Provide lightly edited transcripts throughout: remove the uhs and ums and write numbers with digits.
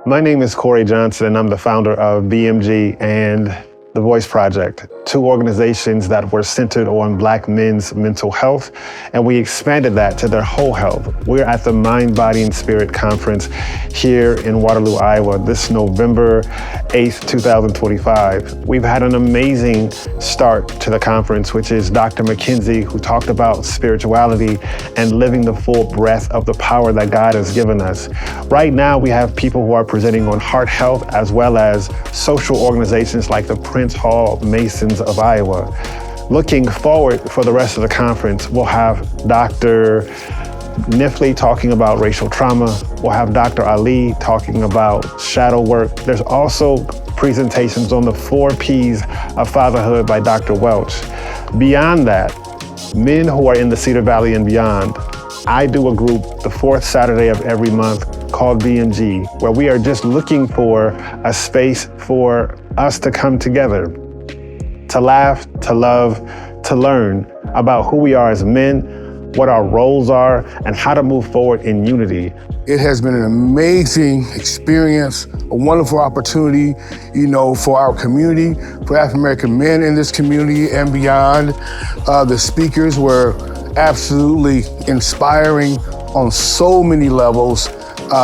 My name is Corey Johnson, and I'm the founder of BMG and The Voice Project, two organizations that were centered on Black men's mental health, and we expanded that to their whole health. We're at the Mind, Body, and Spirit Conference here in Waterloo, Iowa, this November 8th, 2025. We've had an amazing start to the conference, which is Dr. McKenzie, who talked about spirituality and living the full breadth of the power that God has given us. Right now, we have people who are presenting on heart health, as well as social organizations like the Prince Hall Masons of Iowa. Looking forward for the rest of the conference, we'll have Dr. Nifley talking about racial trauma. We'll have Dr. Ali talking about shadow work. There's also presentations on the 4 Ps of fatherhood by Dr. Welch. Beyond that, men who are in the Cedar Valley and beyond, I do a group the 4th Saturday of every month called BMG, where we are just looking for a space for us to come together, to laugh, to love, to learn about who we are as men, what our roles are, and how to move forward in unity. It has been an amazing experience, a wonderful opportunity, for our community, for African-American men in this community and beyond. The speakers were absolutely inspiring on so many levels,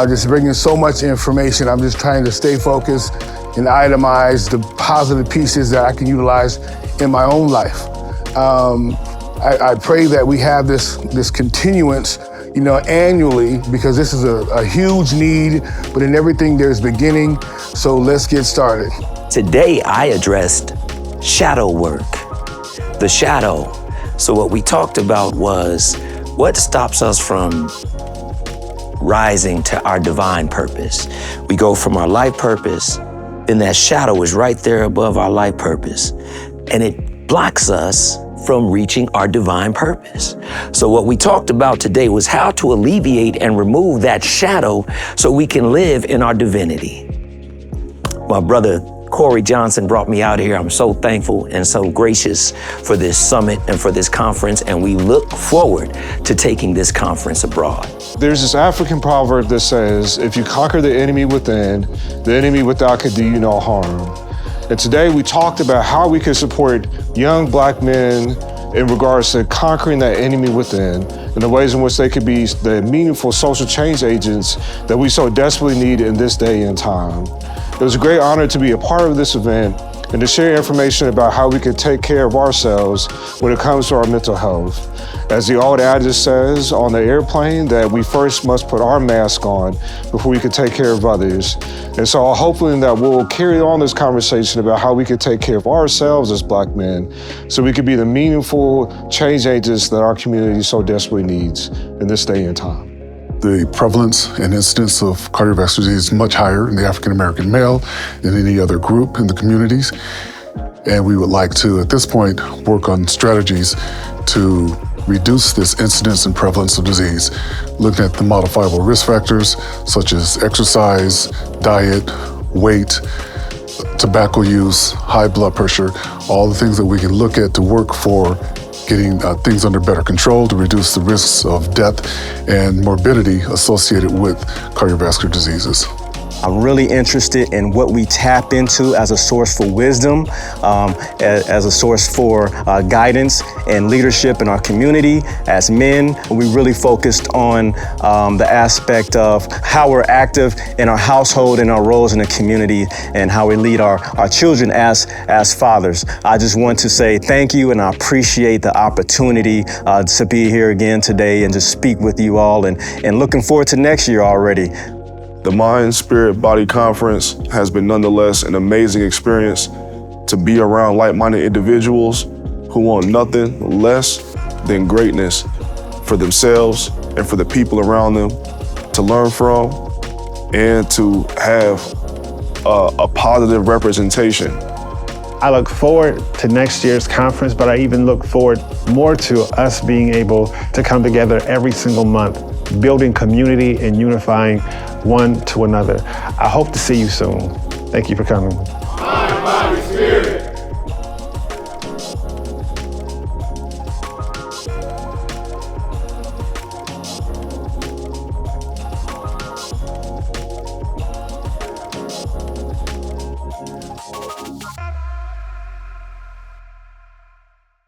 just bringing so much information. I'm just trying to stay focused and itemize the positive pieces that I can utilize in my own life. I pray that we have this continuance, annually, because this is a huge need, but in everything there's beginning, so let's get started. Today I addressed shadow work, the shadow. So what we talked about was what stops us from rising to our divine purpose. We go from our life purpose, and that shadow is right there above our life purpose, and it blocks us from reaching our divine purpose. So what we talked about today was how to alleviate and remove that shadow so we can live in our divinity. My brother Corey Johnson brought me out here. I'm so thankful and so gracious for this summit and for this conference, and we look forward to taking this conference abroad. There's this African proverb that says, if you conquer the enemy within, the enemy without can do you no harm. And today we talked about how we can support young Black men in regards to conquering that enemy within and the ways in which they could be the meaningful social change agents that we so desperately need in this day and time. It was a great honor to be a part of this event and to share information about how we can take care of ourselves when it comes to our mental health. As the old adage says on the airplane, that we first must put our mask on before we can take care of others. And so I'm hoping that we'll carry on this conversation about how we can take care of ourselves as Black men so we can be the meaningful change agents that our community so desperately needs in this day and time. The prevalence and incidence of cardiovascular disease is much higher in the African-American male than any other group in the communities. And we would like to, at this point, work on strategies to reduce this incidence and prevalence of disease, looking at the modifiable risk factors such as exercise, diet, weight, tobacco use, high blood pressure, all the things that we can look at to work for getting things under better control to reduce the risks of death and morbidity associated with cardiovascular diseases. I'm really interested in what we tap into as a source for wisdom, as a source for guidance and leadership in our community. As men, we really focused on the aspect of how we're active in our household and our roles in the community and how we lead our children as fathers. I just want to say thank you, and I appreciate the opportunity to be here again today and just speak with you all, and looking forward to next year already. The Mind, Spirit, Body Conference has been nonetheless an amazing experience to be around like-minded individuals who want nothing less than greatness for themselves and for the people around them to learn from and to have a positive representation. I look forward to next year's conference, but I even look forward more to us being able to come together every single month, building community and unifying one to another. I hope to see you soon. Thank you for coming. Mind, Body, Spirit. spirit.